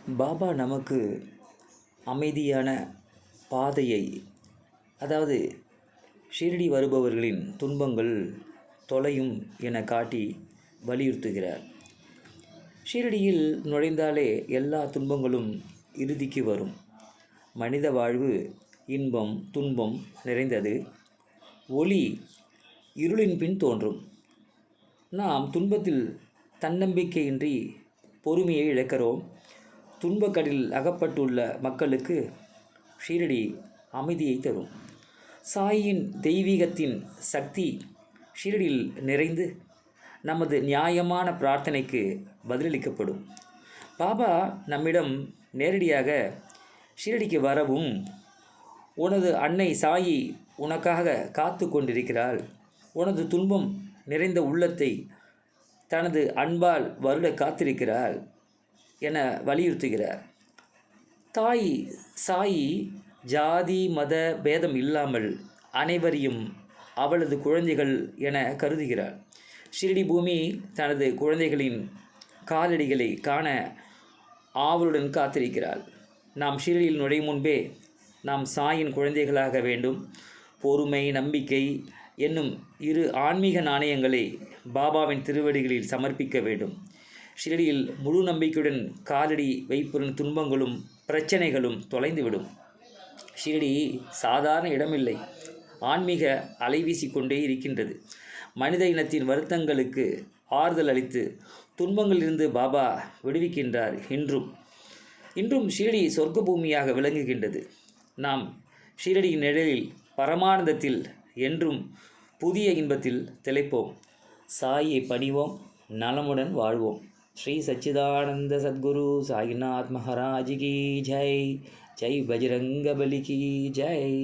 பாபா நமக்கு அமைதியான பாதையை, அதாவது ஷிரடி வருபவர்களின் துன்பங்கள் தொலையும் என காட்டி வலியுறுத்துகிறார். ஷிரடியில் நுழைந்தாலே எல்லா துன்பங்களும் இறுதிக்கு வரும். மனித வாழ்வு இன்பம் துன்பம் நிறைந்தது. ஒளி இருளின் பின் தோன்றும். நாம் துன்பத்தில் தன்னம்பிக்கையின்றி பொறுமையை இழக்கிறோம். துன்பக்கடலில் அகப்பட்டுள்ள மக்களுக்கு ஷீரடி அமைதியை தரும். சாயின் தெய்வீகத்தின் சக்தி ஷீரடியில் நிறைந்து நமது நியாயமான பிரார்த்தனைக்கு பதிலளிக்கப்படும். பாபா நம்மிடம் நேரடியாக ஷீரடிக்கு வரவும், உனது அன்னை சாயி உனக்காக காத்து கொண்டிருக்கிறாள், உனது துன்பம் நிறைந்த உள்ளத்தை தனது அன்பால் வருட காத்திருக்கிறாள் என வலியுறுத்துகிறார். தாய் சாயி ஜாதி மத பேதம் இல்லாமல் அனைவரையும் அவளது குழந்தைகள் என கருதுகிறார். ஷிரடி பூமி தனது குழந்தைகளின் காலடிகளை காண ஆவலுடன் காத்திருக்கிறாள். நாம் ஷிரடியில் நுழையும் முன்பே நாம் சாயின் குழந்தைகளாக வேண்டும். பொறுமை நம்பிக்கை என்னும் இரு ஆன்மீக நாணயங்களை பாபாவின் திருவடிகளில் சமர்ப்பிக்க வேண்டும். ஷிரடியில் முழு நம்பிக்கையுடன் காலடி வைப்பவரின் துன்பங்களும் பிரச்சனைகளும் தொலைந்துவிடும். ஷிரடி சாதாரண இடமில்லை, ஆன்மீக அலைவீசி கொண்டே இருக்கின்றது. மனித இனத்தின் வருத்தங்களுக்கு ஆறுதல் அளித்து துன்பங்களிலிருந்து பாபா விடுவிக்கின்றார். இன்றும் ஷிரடி சொர்க்க பூமியாக விளங்குகின்றது. நாம் ஷிரடியின் நிழலில் பரமானந்தத்தில் என்றும் புதிய இன்பத்தில் திளைப்போம். சாயை பணிவோம், நலமுடன் வாழ்வோம். ஸ்ரீ சச்சிதானந்த சத்குரு சாயிநாத் மகாராஜ் கி ஜெய். ஜெய் பஜ்ரங்க பலி கி ஜெய்.